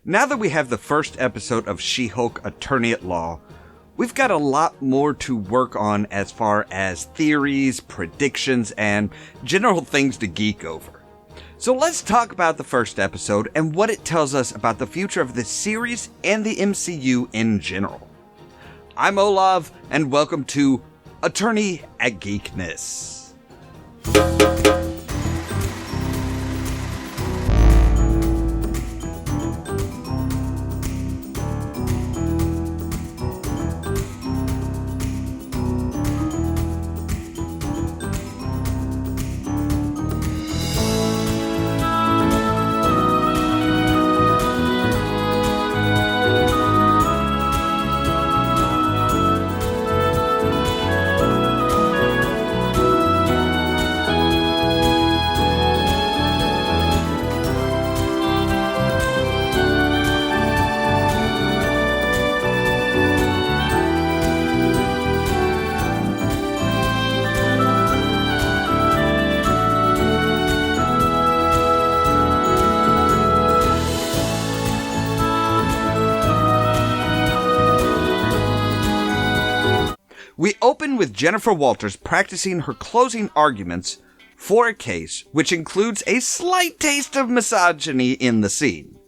Now that we have the first episode of She-Hulk Attorney-at-Law, we've got a lot more to work on as far as theories, predictions, and general things to geek over. So let's talk about the first episode and what it tells us about the future of this series and the MCU in general. I'm Ollamh, and welcome to Attorney-at-Geekness. We open with Jennifer Walters practicing her closing arguments for a case, which includes a slight taste of misogyny in the scene.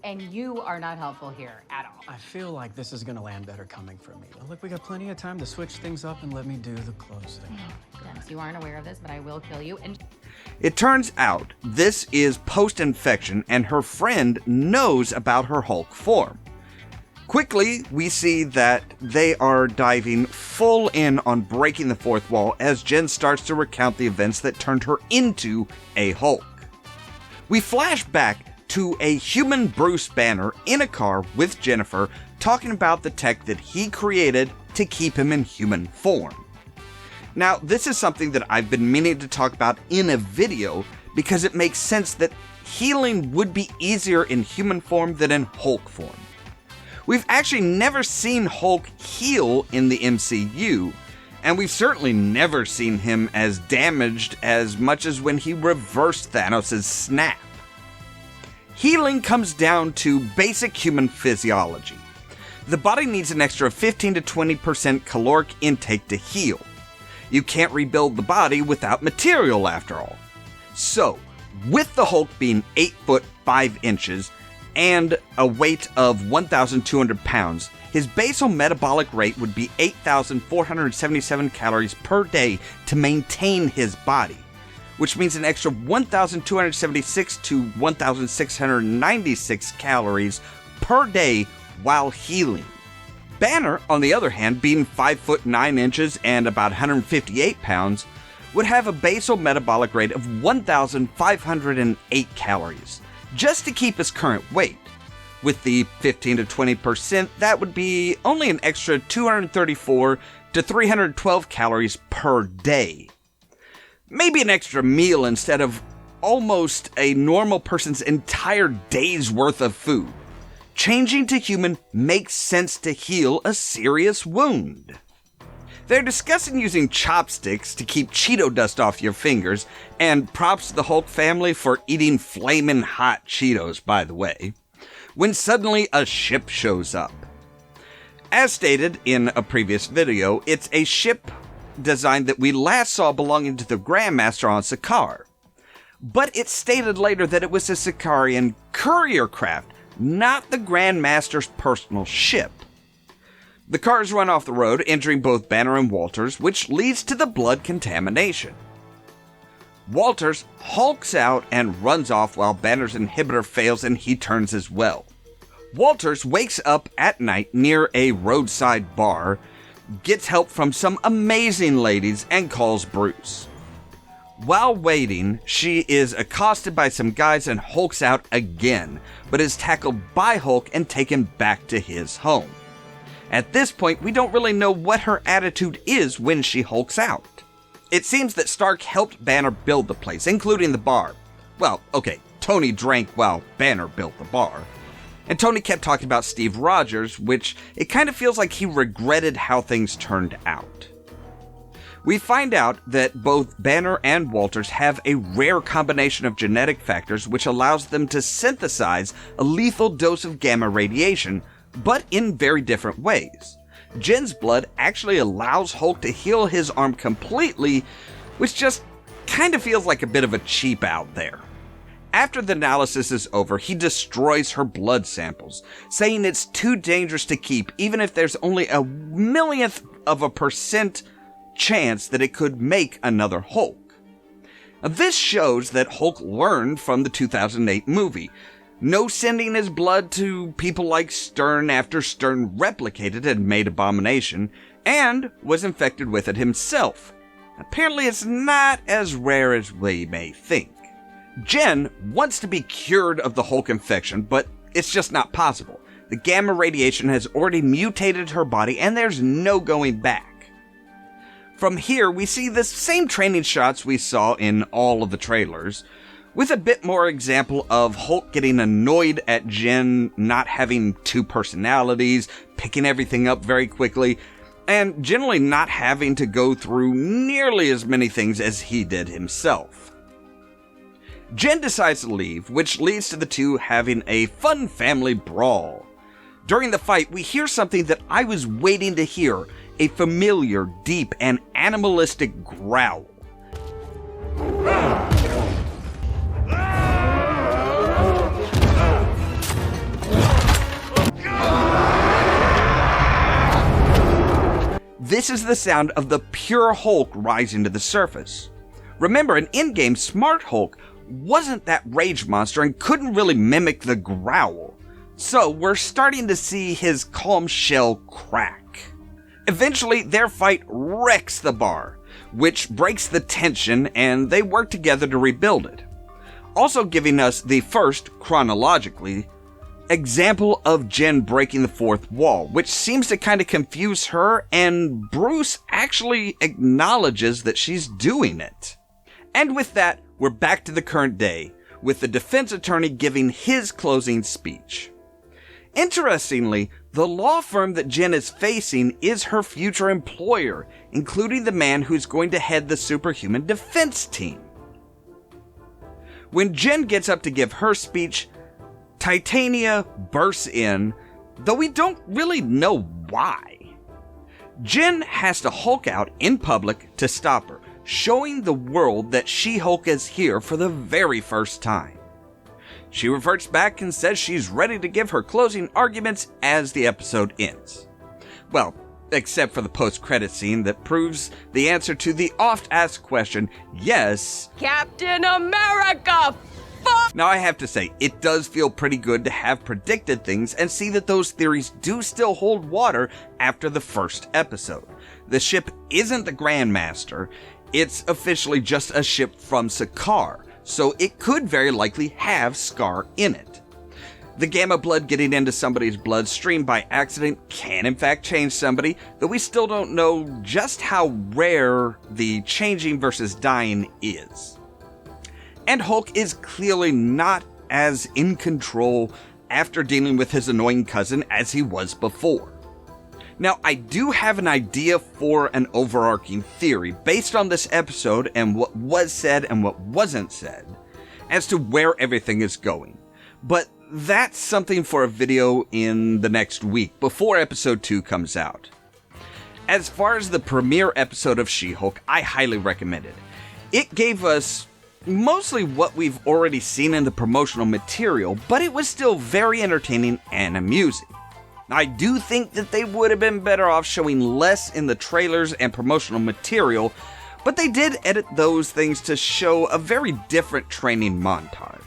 And you are not helpful here at all. I feel like this is gonna land better coming from me. Look, we got plenty of time to switch things up and let me do the closing. Dennis, you aren't aware of this, but I will kill you. And It turns out this is post-infection and her friend knows about her Hulk form. Quickly, we see that they are diving full in on breaking the fourth wall as Jen starts to recount the events that turned her into a Hulk. We flash back to a human Bruce Banner in a car with Jennifer talking about the tech that he created to keep him in human form. Now, this is something that I've been meaning to talk about in a video because it makes sense that healing would be easier in human form than in Hulk form. We've actually never seen Hulk heal in the MCU, and we've certainly never seen him as damaged as much as when he reversed Thanos' snap. Healing comes down to basic human physiology. The body needs an extra 15 to 20% caloric intake to heal. You can't rebuild the body without material after all. So, with the Hulk being 8 foot 5 inches, and a weight of 1,200 pounds, his basal metabolic rate would be 8,477 calories per day to maintain his body, which means an extra 1,276 to 1,696 calories per day while healing. Banner, on the other hand, being 5 foot 9 inches and about 158 pounds, would have a basal metabolic rate of 1,508 calories, just to keep his current weight. With the 15 to 20%, that would be only an extra 234 to 312 calories per day. Maybe an extra meal instead of almost a normal person's entire day's worth of food. Changing to human makes sense to heal a serious wound. They're discussing using chopsticks to keep Cheeto dust off your fingers, and props to the Hulk family for eating flamin' hot Cheetos, by the way, when suddenly a ship shows up. As stated in a previous video, it's a ship design that we last saw belonging to the Grandmaster on Sakaar. But it's stated later that it was a Sakaarian courier craft, not the Grandmaster's personal ship. The cars run off the road, injuring both Banner and Walters, which leads to the blood contamination. Walters hulks out and runs off while Banner's inhibitor fails and he turns as well. Walters wakes up at night near a roadside bar, gets help from some amazing ladies, and calls Bruce. While waiting, she is accosted by some guys and hulks out again, but is tackled by Hulk and taken back to his home. At this point, we don't really know what her attitude is when she hulks out. It seems that Stark helped Banner build the place, including the bar. Well, okay, Tony drank while Banner built the bar. And Tony kept talking about Steve Rogers, which it kind of feels like he regretted how things turned out. We find out that both Banner and Walters have a rare combination of genetic factors which allows them to synthesize a lethal dose of gamma radiation, but in very different ways. Jen's blood actually allows Hulk to heal his arm completely, which just kind of feels like a bit of a cheap out there. After the analysis is over, he destroys her blood samples, saying it's too dangerous to keep even if there's only a millionth of a percent chance that it could make another Hulk. Now, this shows that Hulk learned from the 2008 movie. No sending his blood to people like Stern after Stern replicated and made Abomination, and was infected with it himself. Apparently it's not as rare as we may think. Jen wants to be cured of the Hulk infection, but it's just not possible. The gamma radiation has already mutated her body, and there's no going back. From here, we see the same training shots we saw in all of the trailers, with a bit more example of Hulk getting annoyed at Jen not having two personalities, picking everything up very quickly, and generally not having to go through nearly as many things as he did himself. Jen decides to leave, which leads to the two having a fun family brawl. During the fight, we hear something that I was waiting to hear, a familiar, deep, and animalistic growl. This is the sound of the pure Hulk rising to the surface. Remember, in Endgame, Smart Hulk wasn't that rage monster and couldn't really mimic the growl. So we're starting to see his calm shell crack. Eventually, their fight wrecks the bar, which breaks the tension, and they work together to rebuild it. Also giving us the first, chronologically, example of Jen breaking the fourth wall, which seems to kind of confuse her, and Bruce actually acknowledges that she's doing it. And with that, we're back to the current day, with the defense attorney giving his closing speech. Interestingly, the law firm that Jen is facing is her future employer, including the man who's going to head the superhuman defense team. When Jen gets up to give her speech, Titania bursts in, though we don't really know why. Jen has to Hulk out in public to stop her, showing the world that She-Hulk is here for the very first time. She reverts back and says she's ready to give her closing arguments as the episode ends. Well, except for the post-credit scene that proves the answer to the oft-asked question, yes, Captain America! Fuck! Now I have to say, it does feel pretty good to have predicted things and see that those theories do still hold water after the first episode. The ship isn't the Grandmaster, it's officially just a ship from Sakaar, so it could very likely have Scar in it. The gamma blood getting into somebody's bloodstream by accident can in fact change somebody, though we still don't know just how rare the changing versus dying is. And Hulk is clearly not as in control after dealing with his annoying cousin as he was before. Now, I do have an idea for an overarching theory based on this episode and what was said and what wasn't said as to where everything is going. But that's something for a video in the next week before episode 2 comes out. As far as the premiere episode of She-Hulk, I highly recommend it. It gave us mostly what we've already seen in the promotional material, but it was still very entertaining and amusing. I do think that they would have been better off showing less in the trailers and promotional material, but they did edit those things to show a very different training montage.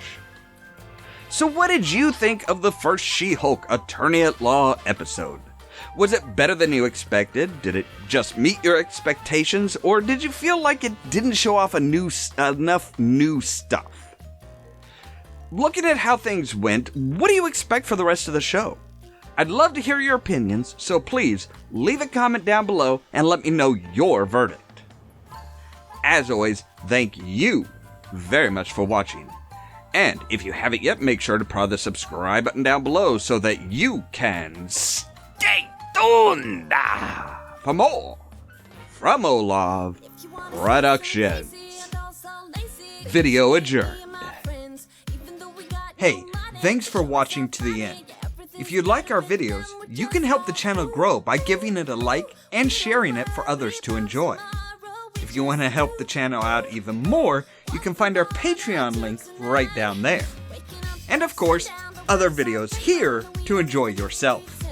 So what did you think of the first She-Hulk Attorney-at-Law episode? Was it better than you expected? Did it just meet your expectations? Or did you feel like it didn't show off enough new stuff? Looking at how things went, what do you expect for the rest of the show? I'd love to hear your opinions, so please leave a comment down below and let me know your verdict. As always, thank you very much for watching. And if you haven't yet, make sure to press the subscribe button down below so that you can stay tuned for more from Ollamh Productions. Video adjourned. Hey, thanks for watching to the end. If you like our videos, you can help the channel grow by giving it a like and sharing it for others to enjoy. If you want to help the channel out even more, you can find our Patreon link right down there. And of course, other videos here to enjoy yourself.